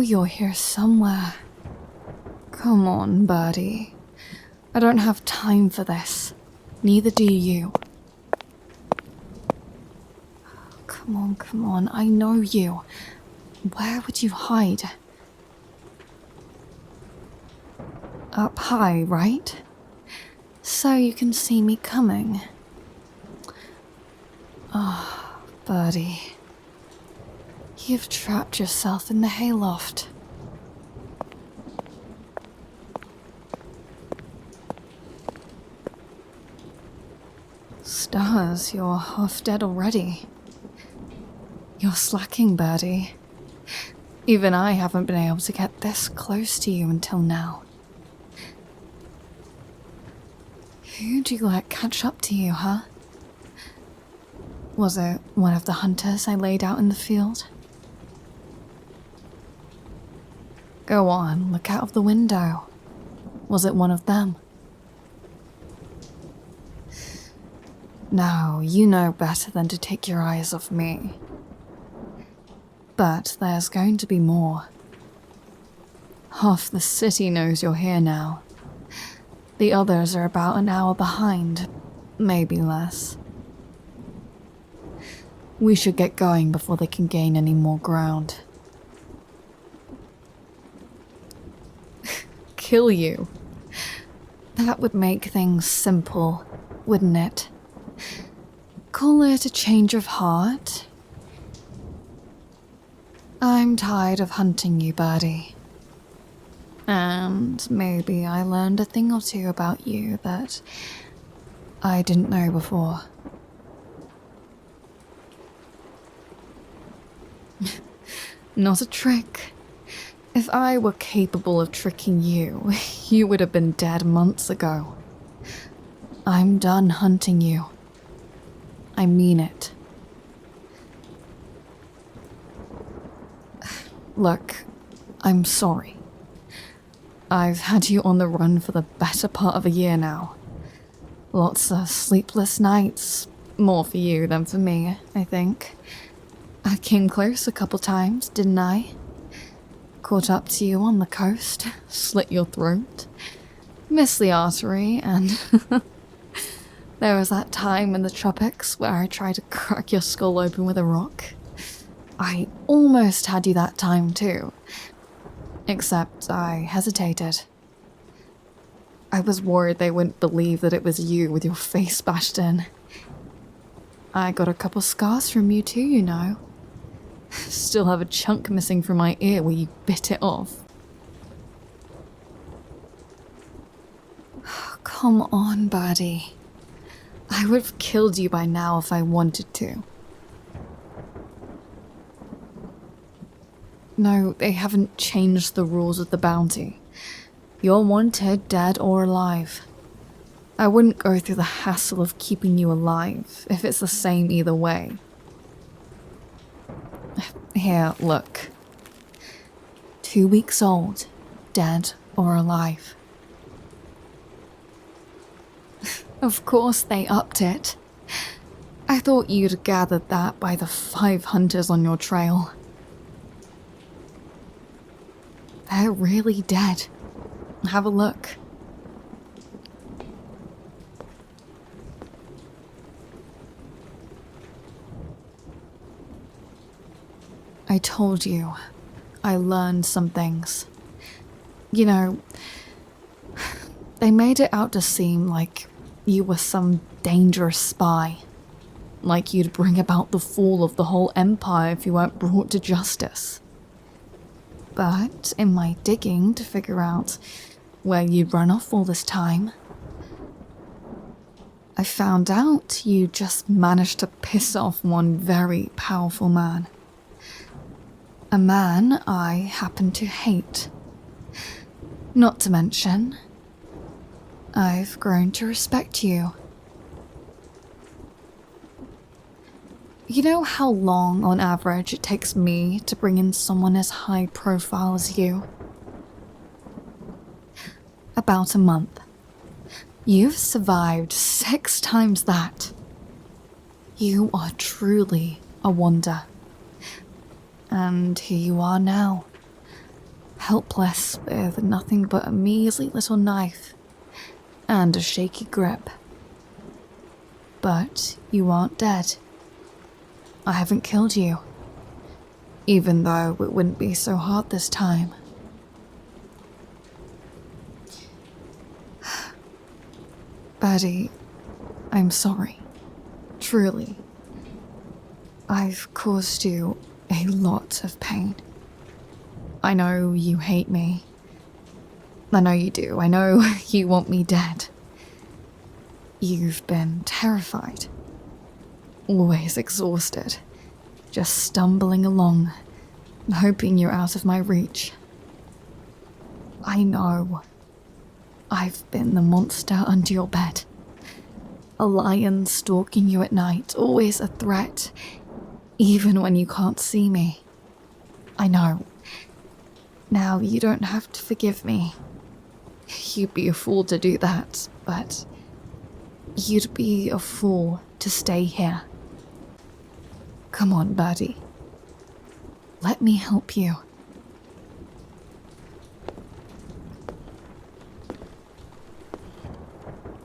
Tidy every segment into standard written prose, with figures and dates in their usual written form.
you're here somewhere. Come on, birdie. I don't have time for this. Neither do you. Come on, I know you. Where would you hide? Up high, right? So you can see me coming. Oh, birdie. You've trapped yourself in the hayloft. Stars, you're half dead already. You're slacking, birdie. Even I haven't been able to get this close to you until now. Who'd you let catch up to you, huh? Was it one of the hunters I laid out in the field? Go on, look out of the window. Was it one of them? No, you know better than to take your eyes off me. But there's going to be more. Half the city knows you're here now. The others are about an hour behind, maybe less. We should get going before they can gain any more ground. Kill you? That would make things simple, wouldn't it? Call it a change of heart. I'm tired of hunting you, birdie. And maybe I learned a thing or two about you that I didn't know before. Not a trick. If I were capable of tricking you, you would have been dead months ago. I'm done hunting you. I mean it. Look, I'm sorry. I've had you on the run for the better part of a year now. Lots of sleepless nights. More for you than for me, I think. I came close a couple times, didn't I? Caught up to you on the coast, slit your throat, missed the artery, and there was that time in the tropics where I tried to crack your skull open with a rock. I almost had you that time too, except I hesitated. I was worried they wouldn't believe that it was you with your face bashed in. I got a couple scars from you too, you know. Still have a chunk missing from my ear where you bit it off. Come on, birdie. I would have killed you by now if I wanted to. No, they haven't changed the rules of the bounty. You're wanted, dead or alive. I wouldn't go through the hassle of keeping you alive if it's the same either way. Here, look. 2 weeks old, dead or alive. Of course they upped it. I thought you'd gathered that by the 5 hunters on your trail. They're really dead. Have a look. I told you, I learned some things. You know, they made it out to seem like you were some dangerous spy. Like you'd bring about the fall of the whole empire if you weren't brought to justice. But in my digging to figure out where you'd run off all this time, I found out you just managed to piss off one very powerful man. A man I happen to hate. Not to mention, I've grown to respect you. You know how long, on average, it takes me to bring in someone as high profile as you? About a month. You've survived 6 times that. You are truly a wonder. And here you are now, helpless with nothing but a measly little knife and a shaky grip. But you aren't dead. I haven't killed you, even though it wouldn't be so hard this time. Birdie, I'm sorry. Truly. I've caused you a lot of pain. I know you hate me. I know you do. I know you want me dead. You've been terrified. Always exhausted. Just stumbling along, hoping you're out of my reach. I know. I've been the monster under your bed. A lion stalking you at night, always a threat, even when you can't see me. I know. Now, you don't have to forgive me. You'd be a fool to do that, but you'd be a fool to stay here. Come on, Birdie. Let me help you.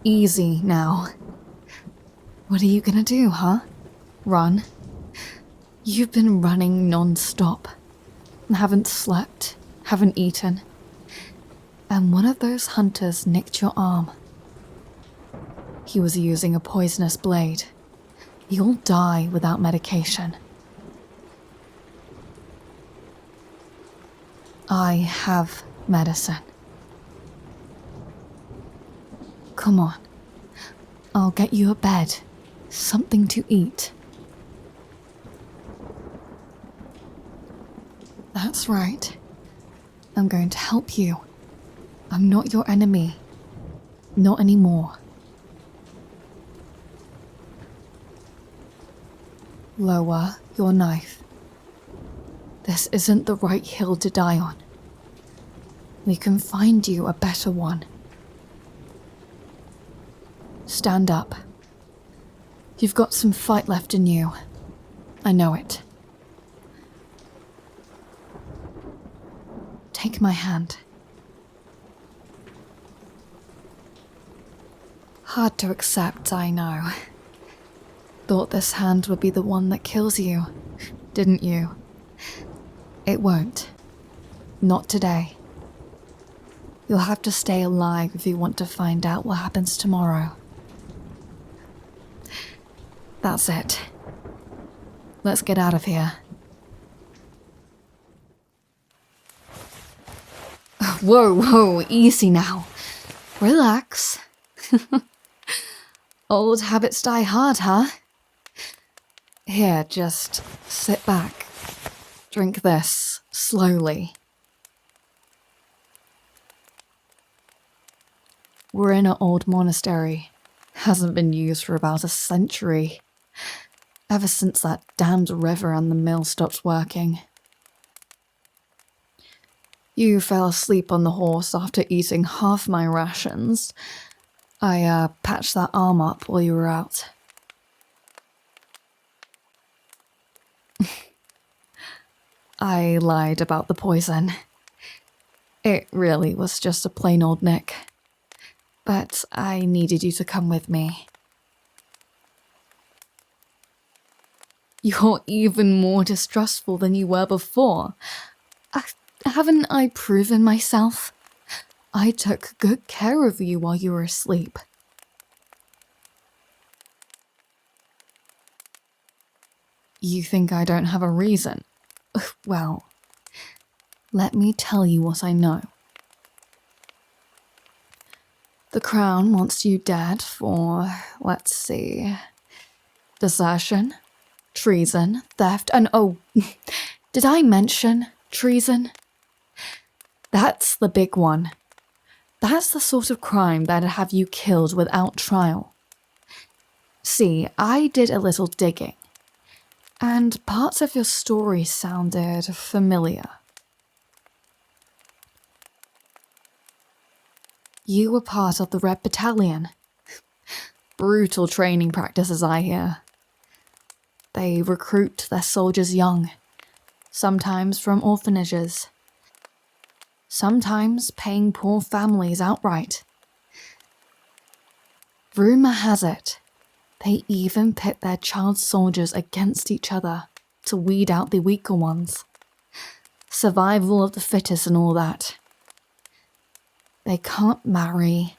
Easy now. What are you gonna do, huh? Run? You've been running non-stop. Haven't slept, haven't eaten. And one of those hunters nicked your arm. He was using a poisonous blade. You'll die without medication. I have medicine. Come on. I'll get you a bed, something to eat. That's right. I'm going to help you. I'm not your enemy. Not anymore. Lower your knife. This isn't the right hill to die on. We can find you a better one. Stand up. You've got some fight left in you. I know it. Take my hand. Hard to accept, I know. Thought this hand would be the one that kills you, didn't you? It won't. Not today. You'll have to stay alive if you want to find out what happens tomorrow. That's it. Let's get out of here. Whoa, easy now. Relax. Old habits die hard, huh? Here, just sit back. Drink this, slowly. We're in an old monastery. Hasn't been used for about a century. Ever since that damned river and the mill stopped working. You fell asleep on the horse after eating half my rations. I patched that arm up while you were out. I lied about the poison. It really was just a plain old nick. But I needed you to come with me. You're even more distrustful than you were before. Haven't I proven myself? I took good care of you while you were asleep. You think I don't have a reason? Well, let me tell you what I know. The Crown wants you dead for, let's see, desertion, treason, theft, and oh, did I mention treason? That's the big one. That's the sort of crime that'd have you killed without trial. See, I did a little digging, and parts of your story sounded familiar. You were part of the Red Battalion. Brutal training practices, I hear. They recruit their soldiers young, sometimes from orphanages. sometimes paying poor families outright. Rumor has it, they even pit their child soldiers against each other to weed out the weaker ones. Survival of the fittest and all that. They can't marry,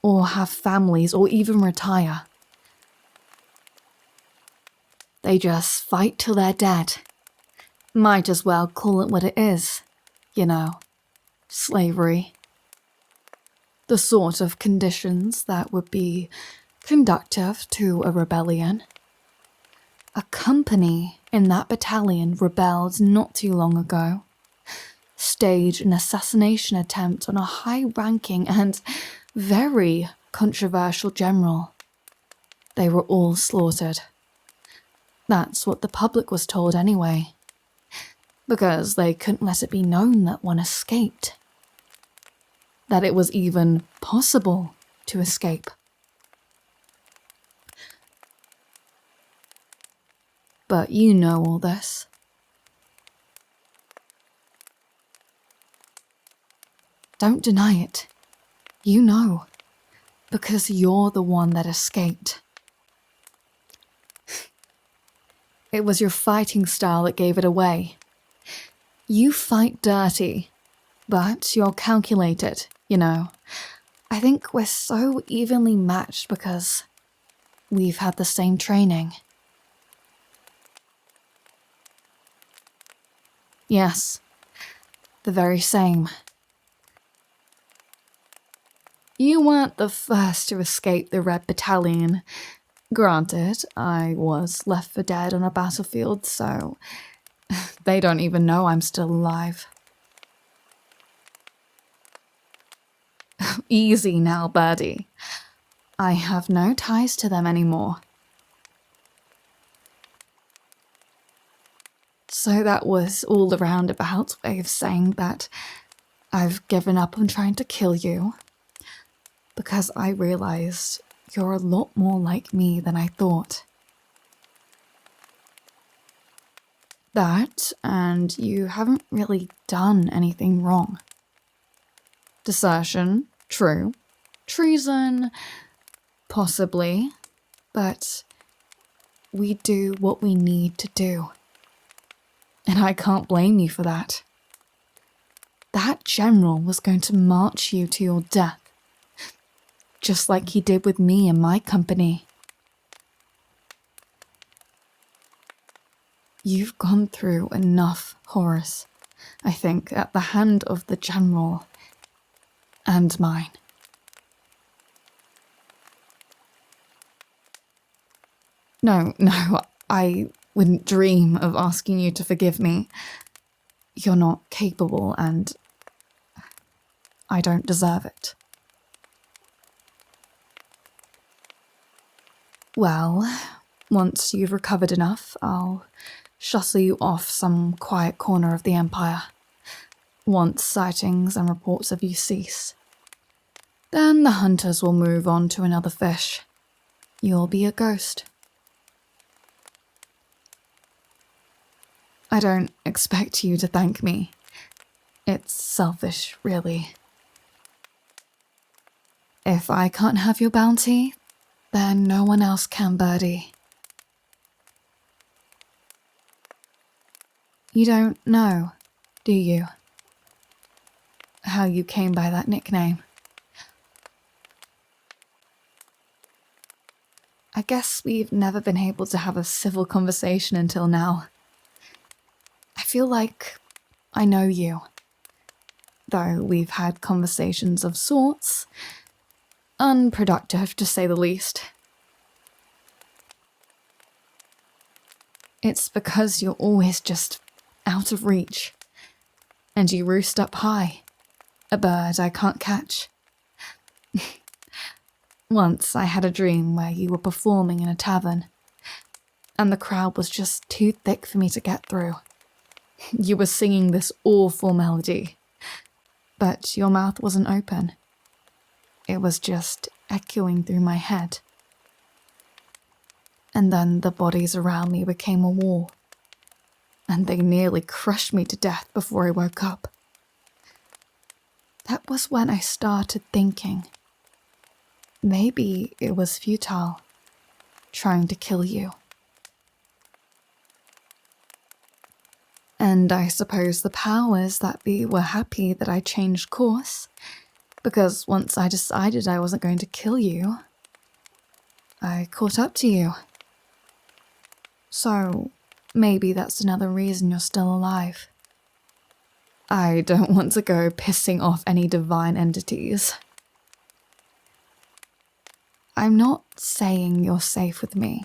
or have families, or even retire. They just fight till they're dead. Might as well call it what it is, you know, slavery. The sort of conditions that would be conducive to a rebellion. A company in that battalion rebelled not too long ago, staged an assassination attempt on a high-ranking and very controversial general. They were all slaughtered. That's what the public was told anyway, because they couldn't let it be known that one escaped. That it was even possible to escape. But you know all this. Don't deny it. You know, because you're the one that escaped. It was your fighting style that gave it away. You fight dirty, but you're calculated, you know. I think we're so evenly matched because we've had the same training. Yes, the very same. You weren't the first to escape the Red Battalion. Granted, I was left for dead on a battlefield, so they don't even know I'm still alive. Easy now, birdie. I have no ties to them anymore. So that was all the roundabout way of saying that I've given up on trying to kill you, because I realized you're a lot more like me than I thought. That, and you haven't really done anything wrong. Desertion, true. Treason, possibly. But we do what we need to do. And I can't blame you for that. That general was going to march you to your death. Just like he did with me and my company. You've gone through enough horrors, I think, at the hand of the general and mine. No, I wouldn't dream of asking you to forgive me. You're not capable and I don't deserve it. Well, once you've recovered enough, I'll shuttle you off some quiet corner of the Empire. Once sightings and reports of you cease. Then the hunters will move on to another fish. You'll be a ghost. I don't expect you to thank me. It's selfish, really. If I can't have your bounty, then no one else can, birdie. You don't know, do you? How you came by that nickname. I guess we've never been able to have a civil conversation until now. I feel like I know you. Though we've had conversations of sorts. Unproductive, to say the least. It's because you're always just out of reach. And you roost up high. A bird I can't catch. Once I had a dream where you were performing in a tavern. And the crowd was just too thick for me to get through. You were singing this awful melody. But your mouth wasn't open. It was just echoing through my head. And then the bodies around me became a wall. And they nearly crushed me to death before I woke up. that was when I started thinking. Maybe it was futile, trying to kill you. And I suppose the powers that be were happy that I changed course, because once I decided I wasn't going to kill you, I caught up to you. So, maybe that's another reason you're still alive. I don't want to go pissing off any divine entities. I'm not saying you're safe with me.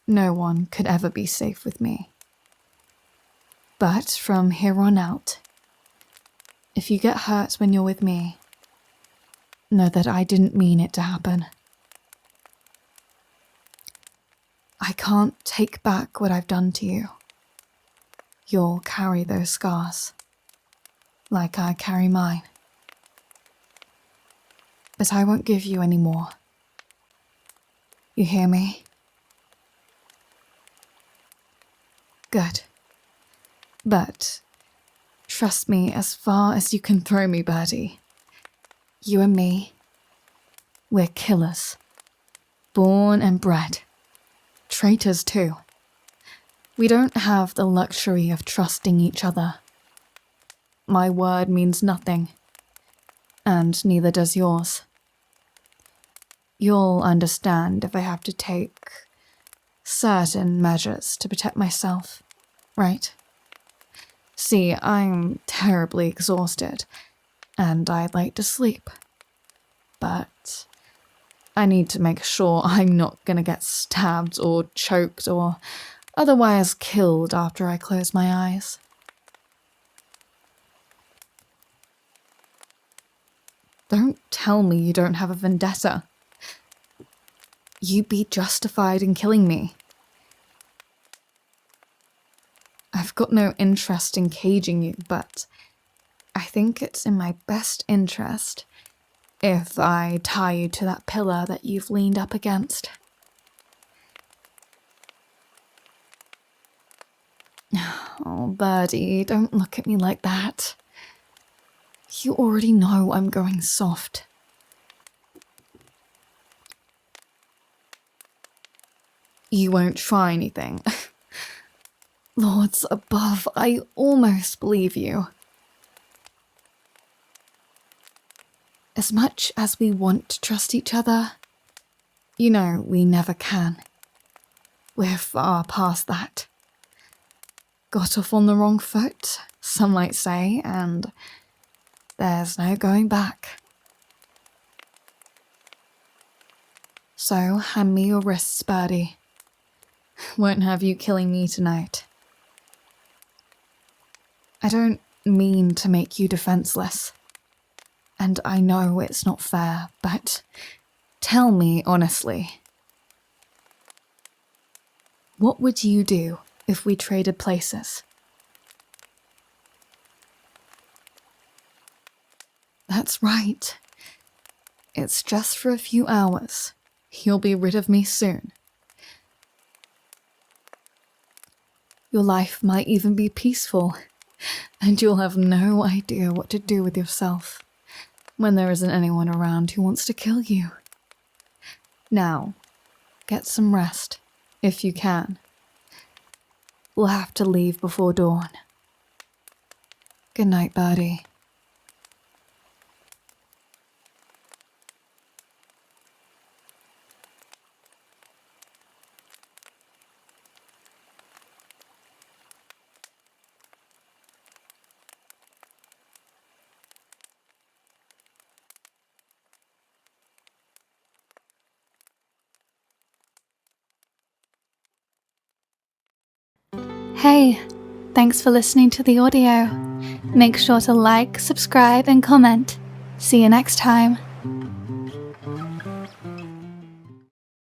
No one could ever be safe with me. But from here on out, if you get hurt when you're with me, know that I didn't mean it to happen. I can't take back what I've done to you. You'll carry those scars, like I carry mine. But I won't give you any more. You hear me? Good. But trust me as far as you can throw me, Birdie. You and me, we're killers. Born and bred. Traitors too. We don't have the luxury of trusting each other. My word means nothing, and neither does yours. You'll understand if I have to take certain measures to protect myself, right? See, I'm terribly exhausted, and I'd like to sleep. But I need to make sure I'm not gonna get stabbed or choked or otherwise killed after I close my eyes. Don't tell me you don't have a vendetta. You'd be justified in killing me. I've got no interest in caging you, but I think it's in my best interest if I tie you to that pillar that you've leaned up against. Oh, Birdie, don't look at me like that. You already know I'm going soft. You won't try anything. Lords above, I almost believe you. As much as we want to trust each other, you know we never can. We're far past that. Got off on the wrong foot, some might say, and there's no going back. So hand me your wrists, Birdie. Won't have you killing me tonight. I don't mean to make you defenseless. And I know it's not fair, but tell me honestly. What would you do if we traded places? That's right. It's just for a few hours. You'll be rid of me soon. Your life might even be peaceful, and you'll have no idea what to do with yourself when there isn't anyone around who wants to kill you. Now, get some rest, if you can. We'll have to leave before dawn. Good night, Birdie. Hey, thanks for listening to the audio. Make sure to like, subscribe, and comment. See you next time.